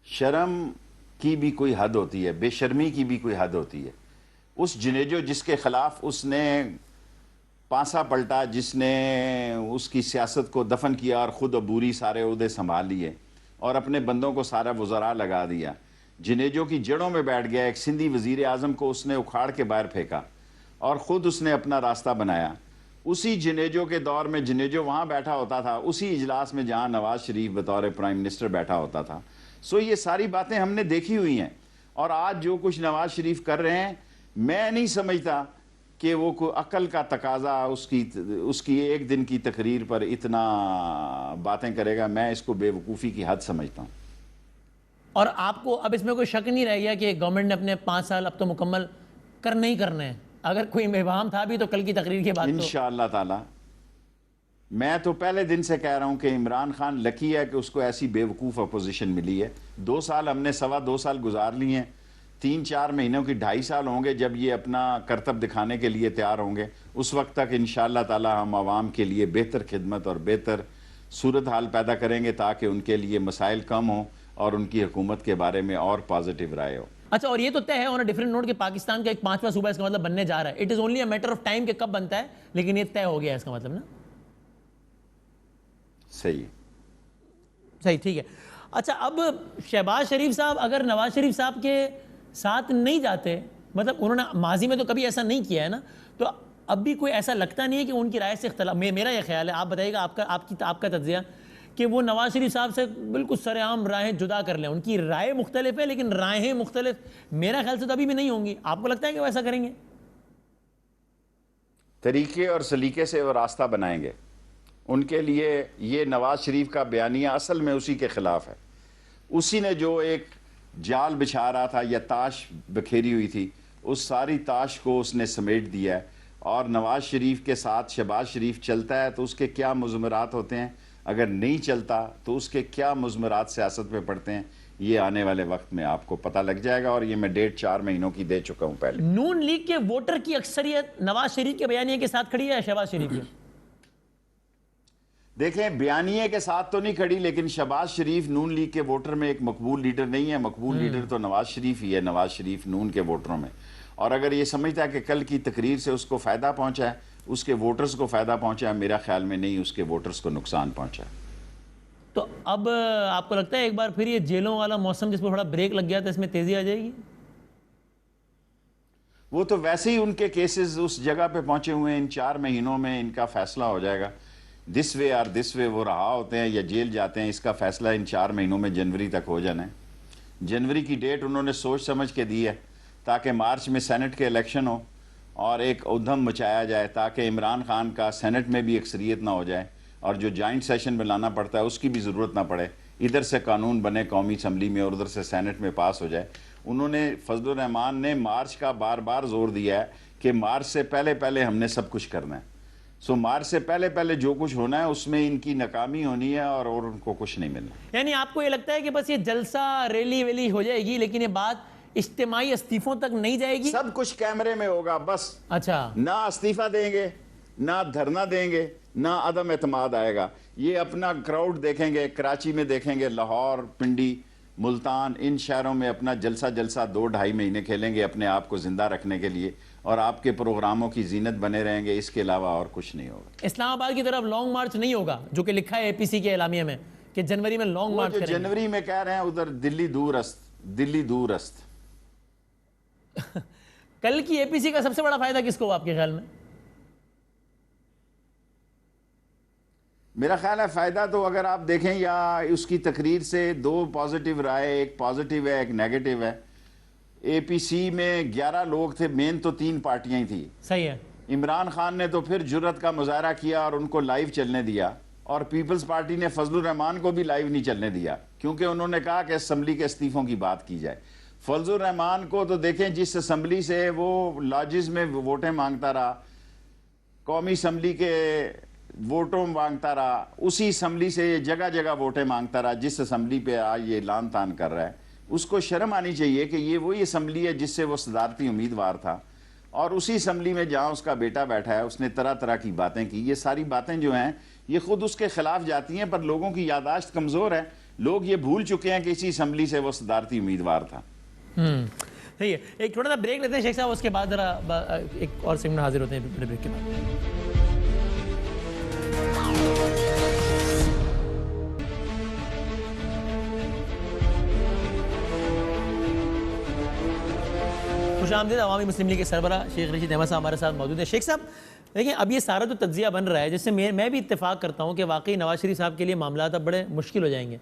شرم کی بھی کوئی حد ہوتی ہے، بے شرمی کی بھی کوئی حد ہوتی ہے. اس جنیجو جس کے خلاف اس نے پانسا پلٹا، جس نے اس کی سیاست کو دفن کیا اور خود عبوری سارے عہدے سنبھال لیے اور اپنے بندوں کو سارا وزراء لگا دیا، جنیجو کی جڑوں میں بیٹھ گیا. ایک سندھی وزیر اعظم کو اس نے اکھاڑ کے باہر پھینکا اور خود اس نے اپنا راستہ بنایا. اسی جنیجو کے دور میں جنیجو وہاں بیٹھا ہوتا تھا، اسی اجلاس میں جہاں نواز شریف بطور پرائم منسٹر بیٹھا ہوتا تھا. سو یہ ساری باتیں ہم نے دیکھی ہوئی ہیں. اور آج جو کچھ نواز شریف کر رہے ہیں، میں نہیں سمجھتا کہ وہ کوئی عقل کا تقاضا اس کی ایک دن کی تقریر پر اتنا باتیں کرے گا. میں اس کو بے وقوفی کی حد سمجھتا ہوں. اور آپ کو اب اس میں کوئی شک نہیں رہ گیا کہ گورنمنٹ نے اپنے 5 سال اب تو مکمل کرنے ہی کرنے ہیں؟ اگر کوئی ابہام تھا بھی تو کل کی تقریر کے بعد انشاءاللہ تعالی. میں تو پہلے دن سے کہہ رہا ہوں کہ عمران خان لکی ہے کہ اس کو ایسی بے وقوف اپوزیشن ملی ہے. 2 سال ہم نے 2.25 سال گزار لی ہیں. 3-4 مہینوں کی 2.5 سال ہوں گے جب یہ اپنا کرتب دکھانے کے لیے تیار ہوں گے. اس وقت تک انشاءاللہ تعالی ہم عوام کے لیے بہتر خدمت اور بہتر صورتحال پیدا کریں گے تاکہ ان کے لیے مسائل کم ہوں اور ان کی حکومت کے بارے میں اور پازیٹیو رائے ہو. اچھا، اور یہ تو طے ہے آن اے ڈیفرنٹ نوٹ کہ پاکستان کا ایک 5واں صوبہ اس کا مطلب بننے جا رہا ہے. It is only a matter of time کہ کب بنتا ہے، لیکن یہ طے ہو گیا ہے اس کا مطلب نا. صحیح، ٹھیک ہے. اچھا، اب شہباز شریف صاحب اگر نواز شریف صاحب کے ساتھ نہیں جاتے، مطلب انہوں نے ماضی میں تو کبھی ایسا نہیں کیا ہے نا، تو اب بھی کوئی ایسا لگتا نہیں ہے کہ ان کی رائے سے اختلاف؟ میرا یہ خیال ہے، آپ بتائیے گا آپ کا تجزیہ، کہ وہ نواز شریف صاحب سے بالکل سر عام راہیں جدا کر لیں. ان کی رائے مختلف ہے لیکن راہیں مختلف میرا خیال سے تو ابھی بھی نہیں ہوں گی. آپ کو لگتا ہے کہ وہ ایسا کریں گے؟ طریقے اور سلیقے سے وہ راستہ بنائیں گے. ان کے لیے یہ نواز شریف کا بیانیہ اصل میں اسی کے خلاف ہے. اسی نے جو ایک جال بچھا رہا تھا یا تاش بکھیری ہوئی تھی، اس ساری تاش کو اس نے سمیٹ دیا ہے. اور نواز شریف کے ساتھ شہباز شریف چلتا ہے تو اس کے کیا مضمرات ہوتے ہیں، اگر نہیں چلتا تو اس کے کیا مضمرات سیاست پہ پڑتے ہیں، یہ آنے والے وقت میں آپ کو پتہ لگ جائے گا. اور یہ میں ڈیٹ 4 مہینوں کی دے چکا ہوں پہلے. نون لیگ کے ووٹر کی اکثریت نواز شریف کے بیانیے کے ساتھ کھڑی ہے یا شہباز شریف کے؟ دیکھیں، بیانیے کے ساتھ تو نہیں کھڑی، لیکن شہباز شریف نون لیگ کے ووٹر میں ایک مقبول لیڈر نہیں ہے. مقبول لیڈر تو نواز شریف ہی ہے، نواز شریف نون کے ووٹروں میں. اور اگر یہ سمجھتا ہے کہ کل کی تقریر سے اس کو فائدہ پہنچا ہے، اس کے ووٹرز کو فائدہ پہنچا ہے، میرا خیال میں نہیں، اس کے ووٹرز کو نقصان پہنچا ہے. تو اب آپ کو لگتا ہے ایک بار پھر یہ جیلوں والا موسم جس پر تھوڑا بریک لگ گیا تھا، اس میں تیزی آ جائے گی؟ وہ تو ویسے ہی ان کے کیسز اس جگہ پہ پہنچے ہوئے ہیں. ان 4 مہینوں میں ان کا فیصلہ ہو جائے گا. دس وے اور دس وے وہ رہا ہوتے ہیں یا جیل جاتے ہیں. اس کا فیصلہ ان 4 مہینوں میں جنوری تک ہو جانا ہے. جنوری کی ڈیٹ انہوں نے سوچ سمجھ کے دی ہے تاکہ مارچ میں سینٹ کے الیکشن ہو اور ایک ادھم مچایا جائے تاکہ عمران خان کا سینٹ میں بھی اکثریت نہ ہو جائے اور جو جوائنٹ سیشن میں لانا پڑتا ہے اس کی بھی ضرورت نہ پڑے. ادھر سے قانون بنے قومی اسمبلی میں اور ادھر سے سینٹ میں پاس ہو جائے. انہوں نے فضل الرحمان نے مارچ کا بار بار زور دیا ہے کہ مارچ سے پہلے پہلے ہم نے سب کچھ کرنا ہے. سو مارچ سے پہلے پہلے جو کچھ ہونا ہے اس میں ان کی ناکامی ہونی ہے اور ان کو کچھ نہیں ملنا. یعنی آپ کو یہ لگتا ہے کہ بس یہ جلسہ ریلی ویلی ہو جائے گی لیکن یہ بات اجتماعی استعفوں تک نہیں جائے گی؟ سب کچھ کیمرے میں ہوگا بس. اچھا. نہ استعفیٰ دیں گے، نہ دھرنا دیں گے، نہ عدم اعتماد آئے گا. یہ اپنا کراؤڈ دیکھیں گے، کراچی میں دیکھیں گے، لاہور، پنڈی، ملتان، ان شہروں میں اپنا جلسہ 2-2.5 مہینے کھیلیں گے اپنے آپ کو زندہ رکھنے کے لیے اور آپ کے پروگراموں کی زینت بنے رہیں گے. اس کے علاوہ اور کچھ نہیں ہوگا. اسلام آباد کی طرف لانگ مارچ نہیں ہوگا جو کہ لکھا ہے اے پی سی کے اعلامیہ میں کہ جنوری میں لانگ مارچ کریں گے. جنوری میں کہہ رہے ہیں ادھر دلی دور است. کل کی اے پی سی کا سب سے بڑا فائدہ کس کو آپ کے خیال میں؟ میرا خیال ہے فائدہ تو اگر آپ دیکھیں یا اس کی تقریر سے 2 پازیٹیو رائے، ایک پازیٹیو ہے ایک نیگیٹو ہے. اے پی سی میں 11 لوگ تھے، مین تو 3 پارٹیاں ہی تھی. صحیح ہے. عمران خان نے تو پھر جرت کا مظاہرہ کیا اور ان کو لائیو چلنے دیا اور پیپلز پارٹی نے فضل الرحمان کو بھی لائیو نہیں چلنے دیا کیونکہ انہوں نے کہا کہ اسمبلی کے استعفوں کی بات کی جائے. فضل الرحمان کو تو دیکھیں جس اسمبلی سے وہ لاجز میں ووٹیں مانگتا رہا، قومی اسمبلی کے ووٹوں مانگتا رہا، اسی اسمبلی سے یہ جگہ جگہ ووٹیں مانگتا رہا جس اسمبلی پہ آج یہ لان تان کر رہا ہے. اس کو شرم آنی چاہیے کہ یہ وہی اسمبلی ہے جس سے وہ صدارتی امیدوار تھا اور اسی اسمبلی میں جہاں اس کا بیٹا بیٹھا ہے اس نے طرح طرح کی باتیں کی. یہ ساری باتیں جو ہیں یہ خود اس کے خلاف جاتی ہیں پر لوگوں کی یادداشت کمزور ہے. لوگ یہ بھول چکے ہیں کہ اسی اسمبلی سے وہ صدارتی امیدوار تھا. صحیح ہے. ایک چھوٹا سا بریک لیتے ہیں شیخ صاحب، اس کے بعد ذرا ایک اور سیگمنٹ حاضر ہوتے ہیں بریک کے بعد. خوش آمدید. عوامی مسلم لیگ کے سربراہ شیخ رشید احمد صاحب ہمارے ساتھ موجود ہیں. شیخ صاحب دیکھیں اب یہ سارا جو تجزیہ بن رہا ہے جس سے میں بھی اتفاق کرتا ہوں کہ واقعی نواز شریف صاحب کے لیے معاملات اب بڑے مشکل ہو جائیں گے.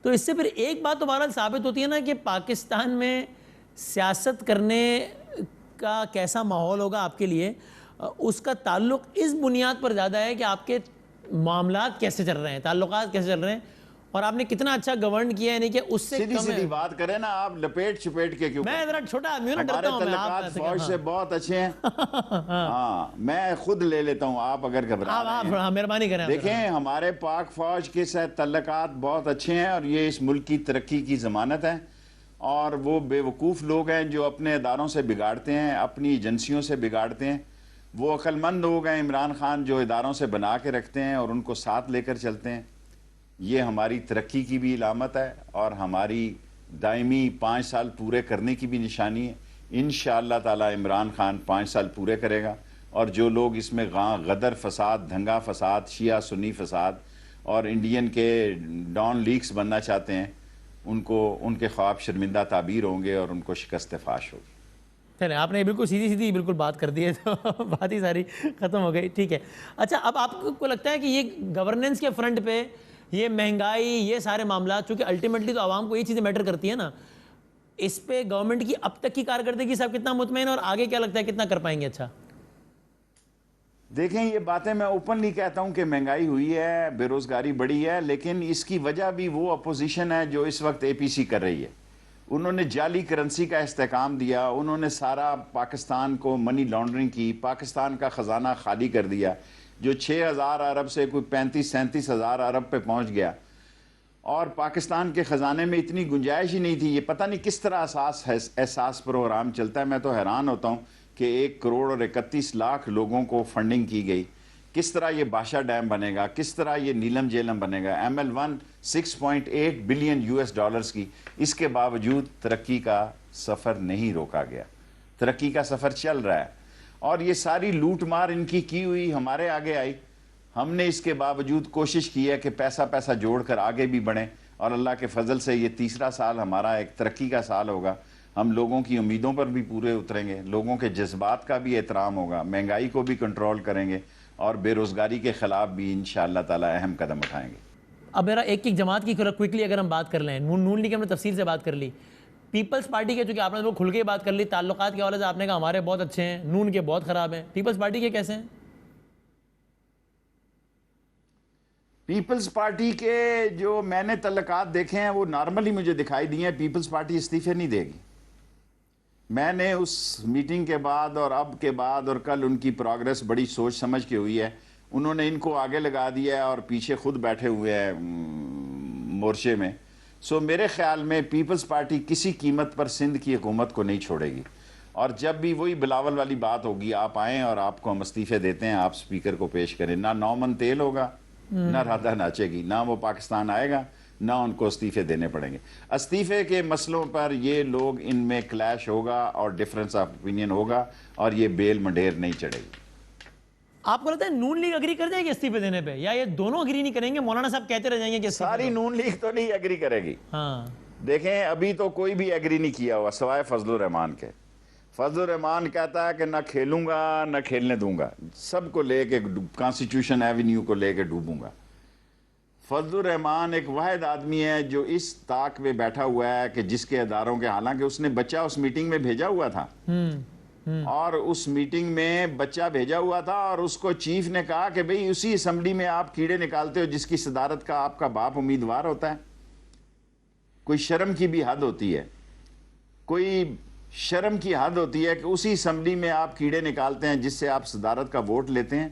تو اس سے پھر ایک بات تو بہرحال ثابت ہوتی ہے نا کہ پاکستان میں سیاست کرنے کا کیسا ماحول ہوگا آپ کے لیے، اس کا تعلق اس بنیاد پر زیادہ ہے کہ آپ کے معاملات کیسے چل رہے ہیں، تعلقات کیسے چل رہے ہیں اور آپ نے کتنا اچھا گورن کیا ہے. نہیں کہ اس سے سیدھی بات کریں نا آپ لپیٹ چھپیٹ کے کیوں. میں ذرا چھوٹا آدمی ہوں نا، ڈرتا ہوں. ہمارے تعلقات فوج سے بہت اچھے ہیں. ہاں میں خود لے لیتا ہوں، آپ اگر گھبرا رہے ہیں مہربانی کریں. دیکھیں ہمارے پاک فوج کے ساتھ تعلقات بہت اچھے ہیں اور یہ اس ملک کی ترقی کی ضمانت ہے. اور وہ بے وقوف لوگ ہیں جو اپنے اداروں سے بگاڑتے ہیں، اپنی ایجنسیوں سے بگاڑتے ہیں. وہ عقل مند لوگ ہیں عمران خان جو اداروں سے بنا کے رکھتے ہیں اور ان کو ساتھ لے کر چلتے ہیں. یہ ہماری ترقی کی بھی علامت ہے اور ہماری دائمی 5 سال پورے کرنے کی بھی نشانی ہے. انشاءاللہ تعالی عمران خان 5 سال پورے کرے گا اور جو لوگ اس میں غدر فساد، دھنگا فساد، شیعہ سنی فساد اور انڈین کے ڈان لیگز بننا چاہتے ہیں ان کے خواب شرمندہ تعبیر ہوں گے اور ان کو شکست فاش ہوگی. چلیں آپ نے بالکل سیدھی بالکل بات کر دی ہے تو بات ہی ساری ختم ہو گئی. ٹھیک ہے. اچھا اب آپ کو لگتا ہے کہ یہ گورننس کے فرنٹ پہ یہ مہنگائی، یہ سارے معاملات، چونکہ الٹیمیٹلی تو عوام کو یہ چیزیں میٹر کرتی ہیں نا، اس پہ گورنمنٹ کی اب تک کی کارکردگی صاحب کتنا مطمئن اور آگے کیا لگتا ہے کتنا کر پائیں گے؟ اچھا دیکھیں یہ باتیں میں اوپنلی کہتا ہوں کہ مہنگائی ہوئی ہے، بے روزگاری بڑی ہے، لیکن اس کی وجہ بھی وہ اپوزیشن ہے جو اس وقت اے پی سی کر رہی ہے. انہوں نے جعلی کرنسی کا استحکام دیا، انہوں نے سارا پاکستان کو منی لانڈرنگ کی، پاکستان کا خزانہ خالی کر دیا جو 6,000 ارب سے کوئی 35-37,000 ارب پہ پہنچ گیا اور پاکستان کے خزانے میں اتنی گنجائش ہی نہیں تھی. یہ پتہ نہیں کس طرح احساس پروگرام چلتا ہے. میں تو حیران ہوتا ہوں کہ 1 کروڑ اور 31 لاکھ لوگوں کو فنڈنگ کی گئی. کس طرح یہ باشا ڈیم بنے گا، کس طرح یہ نیلم جیلم بنے گا. ML1 $6.8 بلین کی. اس کے باوجود ترقی کا سفر نہیں روکا گیا، ترقی کا سفر چل رہا ہے اور یہ ساری لوٹ مار ان کی ہوئی ہمارے آگے آئی. ہم نے اس کے باوجود کوشش کی ہے کہ پیسہ جوڑ کر آگے بھی بڑھیں اور اللہ کے فضل سے یہ 3را سال ہمارا ایک ترقی کا سال ہوگا. ہم لوگوں کی امیدوں پر بھی پورے اتریں گے، لوگوں کے جذبات کا بھی احترام ہوگا، مہنگائی کو بھی کنٹرول کریں گے اور بے روزگاری کے خلاف بھی انشاءاللہ تعالی اہم قدم اٹھائیں گے. اب میرا ایک جماعت کی کوئکلی اگر ہم بات کر لیں، نون لیگ ہم نے تفصیل سے بات کر لی، پیپلز پارٹی کے چونکہ آپ نے وہ کھل کے بات کر لی، تعلقات کے حوالے سے آپ نے کہا ہمارے بہت اچھے ہیں، نون کے بہت خراب ہیں، پیپلز پارٹی کے کیسے ہیں؟ پیپلز پارٹی کے جو میں نے تعلقات دیکھے ہیں وہ نارملی مجھے دکھائی دی ہیں. پیپلز پارٹی استعفے نہیں دے گی. میں نے اس میٹنگ کے بعد اور اب کے بعد اور کل ان کی پروگریس بڑی سوچ سمجھ کے ہوئی ہے. انہوں نے ان کو آگے لگا دیا ہے اور پیچھے خود بیٹھے ہوئے ہیں مورچے میں. سو میرے خیال میں پیپلز پارٹی کسی قیمت پر سندھ کی حکومت کو نہیں چھوڑے گی. اور جب بھی وہی بلاول والی بات ہوگی, آپ آئیں اور آپ کو ہم استعفے دیتے ہیں, آپ سپیکر کو پیش کریں, نہ 9 من تیل ہوگا, نہ رادھا ناچے گی, نہ وہ پاکستان آئے گا, نہ ان کو استعفے دینے پڑیں گے. استعفے کے مسئلوں پر یہ لوگ ان میں کلیش ہوگا اور ڈفرنس آف اوپینین ہوگا اور یہ بیل منڈیر نہیں چڑھے گی. آپ کو لگتا ہے نون لیگ اگری کر جائے گی استعفے دینے پہ, یا یہ دونوں اگری نہیں کریں گے؟ مولانا صاحب کہتے رہ جائیں گے کہ ساری نون لیگ تو نہیں اگری کرے گی. ہاں دیکھیں ابھی تو کوئی بھی ایگری نہیں کیا ہوا سوائے فضل الرحمان کے. فضل الرحمان کہتا ہے کہ نہ کھیلوں گا نہ کھیلنے دوں گا, سب کو لے کے کانسٹیٹیوشن ایونیو کو لے کے ڈوبوں گا. فضل الرحمان ایک واحد آدمی ہے جو اس طاق میں بیٹھا ہوا ہے کہ جس کے اداروں کے, حالانکہ اس نے بچہ اس میٹنگ میں بھیجا ہوا تھا, اور اس میٹنگ میں بچہ بھیجا ہوا تھا اور اس کو چیف نے کہا کہ بھئی اسی اسمبلی میں آپ کیڑے نکالتے ہو جس کی صدارت کا آپ کا باپ امیدوار ہوتا ہے. کوئی شرم کی بھی حد ہوتی ہے, کوئی شرم کی حد ہوتی ہے کہ اسی اسمبلی میں آپ کیڑے نکالتے ہیں جس سے آپ صدارت کا ووٹ لیتے ہیں,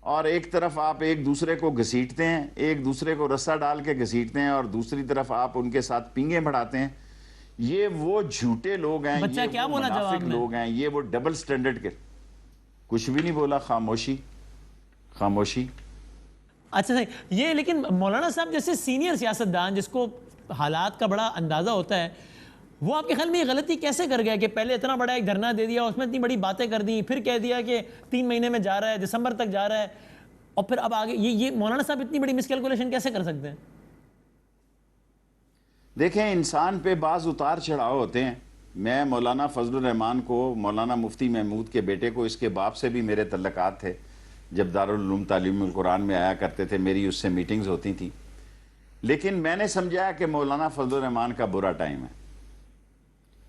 اور ایک طرف آپ ایک دوسرے کو گھسیٹتے ہیں, ایک دوسرے کو رسہ ڈال کے گھسیٹتے ہیں, اور دوسری طرف آپ ان کے ساتھ پینگیں بڑھاتے ہیں. یہ وہ جھوٹے لوگ ہیں, بچہ یہ کیا وہ بولا جواب منافق میں؟ لوگ ہیں, یہ وہ ڈبل سٹینڈرڈ کے. کچھ بھی نہیں بولا, خاموشی خاموشی. اچھا صحیح. یہ لیکن مولانا صاحب جیسے سینئر سیاستدان جس کو حالات کا بڑا اندازہ ہوتا ہے, وہ آپ کے خیال میں یہ غلطی کیسے کر گیا کہ پہلے اتنا بڑا ایک دھرنا دے دیا, اس میں اتنی بڑی باتیں کر دیں, پھر کہہ دیا کہ 3 مہینے میں جا رہا ہے, دسمبر تک جا رہا ہے, اور پھر اب آگے یہ مولانا صاحب اتنی بڑی مس کیلکولیشن کیسے کر سکتے ہیں؟ دیکھیں انسان پہ بعض اتار چڑھاؤ ہوتے ہیں. میں مولانا فضل الرحمان کو, مولانا مفتی محمود کے بیٹے کو, اس کے باپ سے بھی میرے تعلقات تھے. جب دارالعلوم تعلیم القرآن میں آیا کرتے تھے, میری اس سے میٹنگز ہوتی تھیں. لیکن میں نے سمجھا کہ مولانا فضل الرحمان کا برا ٹائم ہے.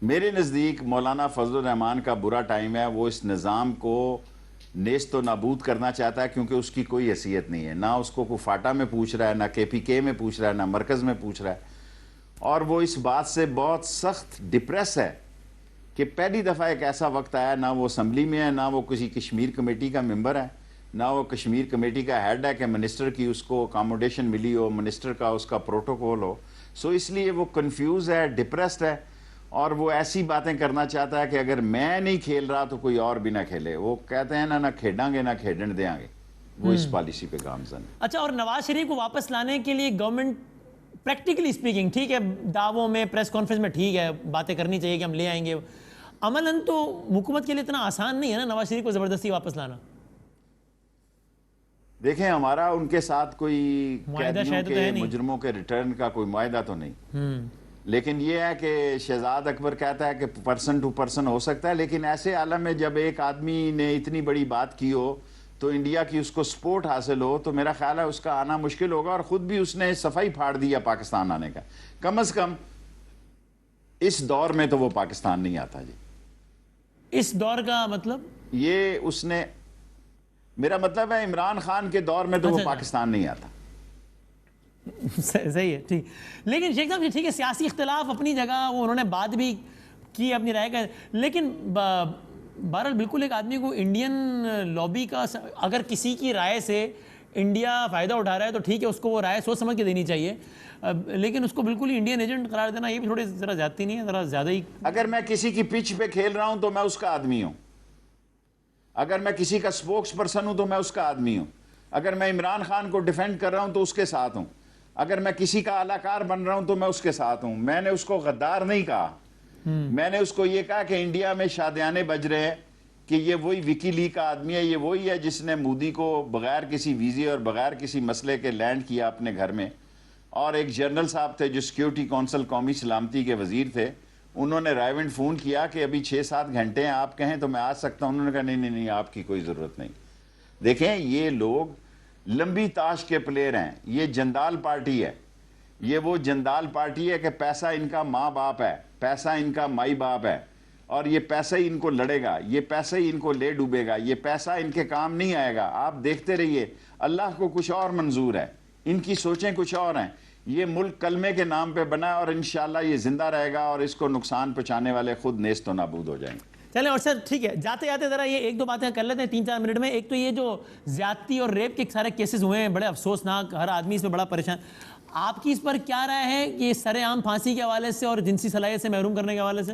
میرے نزدیک مولانا فضل الرحمان کا برا ٹائم ہے. وہ اس نظام کو نیست و نابود کرنا چاہتا ہے کیونکہ اس کی کوئی حیثیت نہیں ہے. نہ اس کو کوئی فاٹا میں پوچھ رہا ہے, نہ KPK میں پوچھ رہا ہے, نہ مرکز میں پوچھ رہا ہے. اور وہ اس بات سے بہت سخت ڈپریس ہے کہ پہلی دفعہ ایک ایسا وقت آیا, نہ وہ اسمبلی میں ہے, نہ وہ کسی کشمیر کمیٹی کا ممبر ہے, نہ وہ کشمیر کمیٹی کا ہیڈ ہے کہ منسٹر کی اس کو اکاموڈیشن ملی ہو, منسٹر کا اس کا پروٹوکول ہو. سو اس لیے وہ کنفیوز ہے, ڈپریسڈ ہے, اور وہ ایسی باتیں کرنا چاہتا ہے کہ اگر میں نہیں کھیل رہا تو کوئی اور بھی نہ کھیلے. وہ کہتے ہیں نہ کھیڑاں گے نہ کھیڈن دیں گے. وہ اس پالیسی پہ گامزن ہے. اچھا, اور نواز شریف کو واپس لانے کے لیے گورنمنٹ پریکٹیکلی اسپیکنگ ٹھیک ہے, دعووں میں پریس کانفرنس میں ٹھیک ہے باتیں کرنی چاہیے کہ ہم لے آئیں گے, عملاً تو حکومت کے لیے اتنا آسان نہیں ہے نا نواز شریف کو زبردستی واپس لانا. دیکھیں ہمارا ان کے ساتھ کوئی قیدیوں تو کے, مجرموں کے ریٹرن کا کوئی معاہدہ تو نہیں. لیکن یہ ہے کہ شہزاد اکبر کہتا ہے کہ پرسن ٹو پرسن ہو سکتا ہے, لیکن ایسے عالم میں جب ایک آدمی نے اتنی بڑی بات کی ہو تو انڈیا کی اس کو سپورٹ حاصل ہو, تو میرا خیال ہے اس کا آنا مشکل ہوگا. اور خود بھی اس نے صفائی پھاڑ دیا پاکستان آنے کا. کم از کم اس دور میں تو وہ پاکستان نہیں آتا جی. اس دور کا مطلب یہ اس نے, میرا مطلب ہے عمران خان کے دور میں تو وہ پاکستان نہیں آتا. صحیح ہے, ٹھیک. لیکن شیخ صاحب ٹھیک ہے, سیاسی اختلاف اپنی جگہ, وہ انہوں نے بات بھی کی اپنی رائے کا, لیکن بہرحال بالکل ایک آدمی کو انڈین لابی کا, اگر کسی کی رائے سے انڈیا فائدہ اٹھا رہا ہے تو ٹھیک ہے, اس کو وہ رائے سوچ سمجھ کے دینی چاہیے, لیکن اس کو بالکل ہی انڈین ایجنٹ قرار دینا یہ بھی تھوڑی ذرا زیادتی نہیں ہے, ذرا زیادہ ہی. اگر میں کسی کی پچ پہ کھیل رہا ہوں تو میں اس کا آدمی ہوں. اگر میں کسی کا سپوکس پرسن ہوں تو میں اس کا آدمی ہوں. اگر میں عمران خان کو ڈیفینڈ کر رہا ہوں تو اس کے ساتھ ہوں. اگر میں کسی کا اعلیٰ بن رہا ہوں تو میں اس کے ساتھ ہوں. میں نے اس کو غدار نہیں کہا. میں نے اس کو یہ کہا کہ انڈیا میں شادیانے بج رہے ہیں کہ یہ وہی وکی لیگ کا آدمی ہے, یہ وہی ہے جس نے مودی کو بغیر کسی ویزے اور بغیر کسی مسئلے کے لینڈ کیا اپنے گھر میں. اور ایک جنرل صاحب تھے جو سیکیورٹی کونسل قومی سلامتی کے وزیر تھے, انہوں نے رائیونڈ فون کیا کہ ابھی 6-7 گھنٹے ہیں, آپ کہیں تو میں آ سکتا ہوں. انہوں نے کہا نہیں آپ کی کوئی ضرورت نہیں. دیکھیں یہ لوگ لمبی تاش کے پلیئر ہیں. یہ جندال پارٹی ہے, یہ وہ جندال پارٹی ہے کہ پیسہ ان کا ماں باپ ہے, پیسہ ان کا مائی باپ ہے, اور یہ پیسہ ہی ان کو لڑے گا, یہ پیسہ ہی ان کو لے ڈوبے گا, یہ پیسہ ان کے کام نہیں آئے گا. آپ دیکھتے رہیے, اللہ کو کچھ اور منظور ہے, ان کی سوچیں کچھ اور ہیں. یہ ملک کلمے کے نام پہ بنا ہے اور انشاءاللہ یہ زندہ رہے گا اور اس کو نقصان پہنچانے والے خود نیست و نابود ہو جائیں گے. چلیں اور سر ٹھیک ہے، جاتے جاتے ذرا یہ ایک دو باتیں کر لیتے ہیں 3-4 منٹ میں. ایک تو یہ جو زیادتی اور ریپ کے سارے کیسز ہوئے ہیں بڑے افسوسناک، ہر آدمی اس میں بڑا پریشان. آپ کی اس پر کیا رائے ہے کہ سر عام پھانسی کے حوالے سے اور جنسی صلاحیت سے محروم کرنے کے حوالے سے؟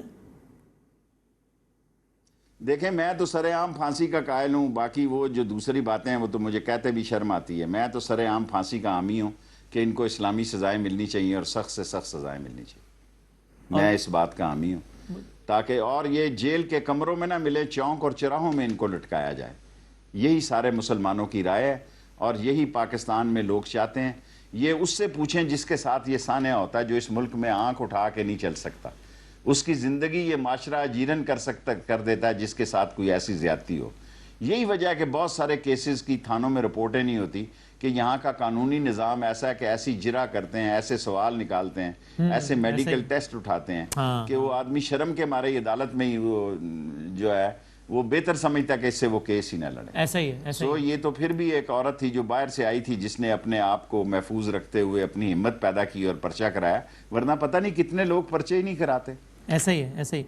دیکھیں میں تو سر عام پھانسی کا قائل ہوں، باقی وہ جو دوسری باتیں ہیں وہ تو مجھے کہتے بھی شرم آتی ہے. میں تو سر عام پھانسی کا حامی ہوں کہ ان کو اسلامی سزائیں ملنی چاہیے اور سخت سے سخت سزائیں ملنی چاہیے. میں اس بات کا حامی ہوں تاکہ اور یہ جیل کے کمروں میں نہ ملے، چوک اور چراہوں میں ان کو لٹکایا جائے. یہی سارے مسلمانوں کی رائے ہے اور یہی پاکستان میں لوگ چاہتے ہیں. یہ اس سے پوچھیں جس کے ساتھ یہ سانحہ ہوتا ہے، جو اس ملک میں آنکھ اٹھا کے نہیں چل سکتا. اس کی زندگی یہ معاشرہ اجیرن کر دیتا ہے جس کے ساتھ کوئی ایسی زیادتی ہو. یہی وجہ ہے کہ بہت سارے کیسز کی تھانوں میں رپورٹیں نہیں ہوتی کہ یہاں کا قانونی نظام ایسا ہے کہ ایسی جرا کرتے ہیں، ایسے سوال نکالتے ہیں، ایسے میڈیکل ٹیسٹ اٹھاتے ہیں کہ وہ آدمی شرم کے مارے عدالت میں ہی وہ جو ہے وہ بہتر سمجھتا کہ اس سے وہ کیس ہی نہ لڑے. ایسا ہی ہے. سو یہ تو پھر بھی ایک عورت تھی جو باہر سے آئی تھی جس نے اپنے آپ کو محفوظ رکھتے ہوئے اپنی ہمت پیدا کی اور پرچہ کرایا، ورنہ پتہ نہیں کتنے لوگ پرچے ہی نہیں کراتے. ایسا ہی ہے، ایسا ہی.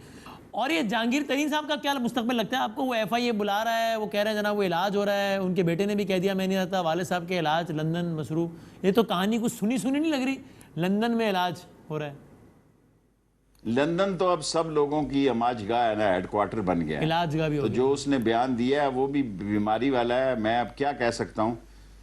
اور یہ جہانگیر ترین صاحب کا کیا مستقبل لگتا ہے آپ کو؟ وہ ایف آئی اے بلا رہا ہے، وہ کہہ رہے ہیں جناب وہ علاج ہو رہا ہے، ان کے بیٹے نے بھی کہہ دیا میں نہیں رہتا، والد صاحب کے علاج لندن مصروف. یہ تو کہانی کچھ سنی نہیں لگ رہی، لندن میں علاج ہو رہا ہے. لندن تو اب سب لوگوں کی عماج گاہ ہے نا، ہیڈ کوارٹر بن گیا ہے. علاج گاہ بھی ہو تو جو اس نے بیان دیا ہے وہ بھی بیماری والا ہے. میں اب کیا کہہ سکتا ہوں.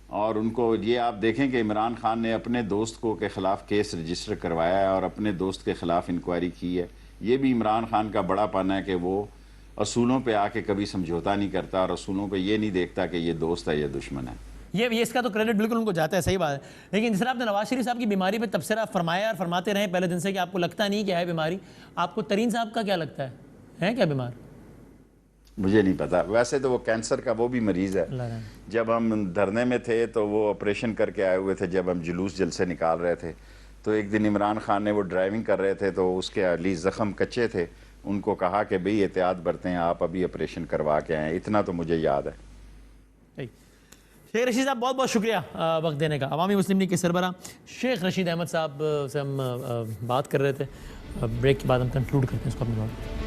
اور ان کو یہ آپ دیکھیں کہ عمران خان نے اپنے دوست کو کے خلاف کیس رجسٹر کروایا ہے اور اپنے دوست کے خلاف انکوائری کی ہے. یہ بھی عمران خان کا بڑا پن ہے کہ وہ اصولوں پہ آ کے کبھی سمجھوتا نہیں کرتا اور اصولوں پہ یہ نہیں دیکھتا کہ یہ دوست ہے یا دشمن ہے. یہ اس کا تو کریڈٹ بالکل ان کو جاتا ہے، صحیح بات ہے. لیکن جس طرح آپ نے نواز شریف صاحب کی بیماری پہ تبصرہ فرمایا اور فرماتے رہے پہلے دن سے کہ آپ کو لگتا نہیں کہ ہے بیماری، آپ کو ترین صاحب کا کیا لگتا ہے کیا بیمار؟ مجھے نہیں پتا. ویسے تو وہ کینسر کا وہ بھی مریض ہے. جب ہم دھرنے میں تھے تو وہ آپریشن کر کے آئے ہوئے تھے. جب ہم جلوس جلسے نکال رہے تھے تو ایک دن عمران خان نے وہ ڈرائیونگ کر رہے تھے تو اس کے علی زخم کچے تھے. ان کو کہا کہ بھئی احتیاط برتیں، آپ ابھی آپریشن کروا کے آئیں. اتنا تو مجھے یاد ہے. شیخ رشید صاحب بہت بہت شکریہ وقت دینے کا. عوامی مسلم لیگ کے سربراہ شیخ رشید احمد صاحب سے ہم بات کر رہے تھے. بریک کے بعد ہم کنکلوڈ کرتے ہیں اس کو اپنی بات.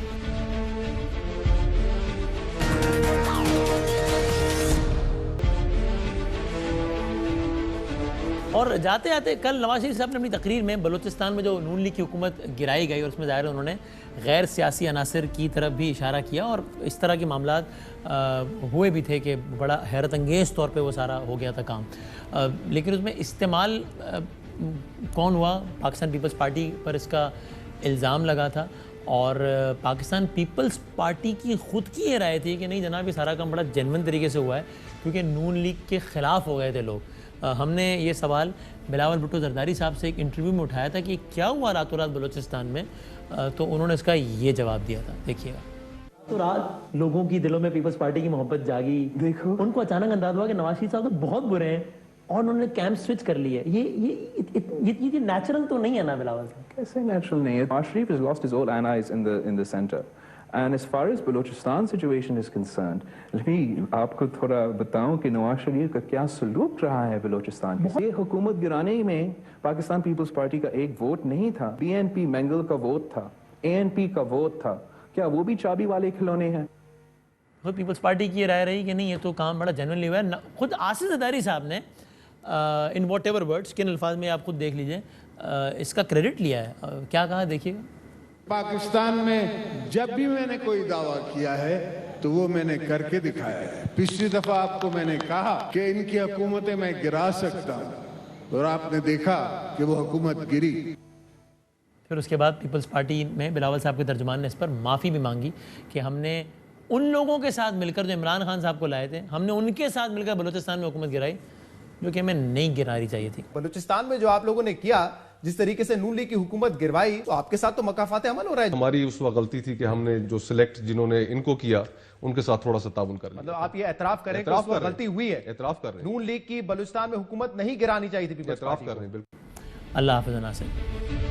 اور جاتے جاتے کل نواز شریف صاحب نے اپنی تقریر میں بلوچستان میں جو نون لیگ کی حکومت گرائی گئی اور اس میں ظاہر انہوں نے غیر سیاسی عناصر کی طرف بھی اشارہ کیا اور اس طرح کے معاملات ہوئے بھی تھے کہ بڑا حیرت انگیز طور پہ وہ سارا ہو گیا تھا کام. لیکن اس میں استعمال کون ہوا؟ پاکستان پیپلز پارٹی پر اس کا الزام لگا تھا اور پاکستان پیپلز پارٹی کی خود کی یہ رائے تھی کہ نہیں جناب یہ سارا کام بڑا جینون طریقے سے ہوا ہے کیونکہ نون لیگ کے خلاف ہو گئے تھے لوگ. ہم نے یہ سوال بلاول بھٹو زرداری صاحب سے ایک انٹرویو میں اٹھایا تھا کہ کیا ہوا راتوں رات بلوچستان میں، تو انہوں نے اس کا یہ جواب دیا تھا. دیکھیے گا. تو رات لوگوں کی دلوں میں پیپلز پارٹی کی محبت جاگی. دیکھو ان کو اچانک انداز ہوا کہ نواز شریف صاحب تو بہت برے ہیں اور انہوں نے کیمپ سوئچ کر لی ہے. یہ نیچرل تو نہیں ہے نا بلاول صاحب؟ کیسے نیچرل نہیں ہے؟ Nawaz Sharif has lost his all allies in the center. And as far as Balochistan situation is concerned, let me آپ کو تھوڑا بتاؤں کہ نواز شریف کا کیا سلوک رہا ہے بلوچستان میں. یہ حکومت گرانے میں پاکستان پیپلز پارٹی کا ایک ووٹ نہیں تھا، بی این پی مینگل کا ووٹ تھا، اے این پی کا ووٹ تھا. کیا وہ بھی چابی والے کھلونے ہیں؟ خود پیپلز پارٹی کی رائے رہی کہ نہیں یہ تو کام بڑا جنرلی ہوا ہے. خود آصف زرداری صاحب نے ان واٹ ایور ورڈس کن الفاظ میں آپ خود دیکھ لیجئے اس کا کریڈٹ لیا ہے. کیا کہا دیکھیے گا. پاکستان میں جب بھی میں نے کوئی دعویٰ کیا ہے تو وہ میں نے کر کے دکھایا ہے. پچھلی دفعہ آپ کو میں نے کہا کہ ان کی حکومتیں میں گرا سکتا ہوں اور آپ نے دیکھا کہ وہ حکومت گری. پھر اس کے بعد پیپلز پارٹی میں بلاول صاحب کے ترجمان نے اس پر معافی بھی مانگی کہ ہم نے ان لوگوں کے ساتھ مل کر جو عمران خان صاحب کو لائے تھے ہم نے ان کے ساتھ مل کر بلوچستان میں حکومت گرائی جو کہ ہمیں نہیں گرانی چاہیے تھی. بلوچستان میں جو آپ لوگوں نے کیا جس طریقے سے نون لیگ کی حکومت گروائی تو آپ کے ساتھ تو مکافات عمل ہو رہا ہے. ہماری اس وقت غلطی تھی کہ ہم نے جو سلیکٹ جنہوں نے ان کو کیا ان کے ساتھ تھوڑا سا تعاون کر لیا. مطلب آپ یہ اعتراف کریں کہ اس وقت غلطی ہوئی ہے. اعتراف کر رہے ہیں. نون لیگ کی بلوچستان میں حکومت نہیں گرانی چاہیے تھی. اعتراف کر رہے ہیں بالکل. اللہ حافظ ناصر.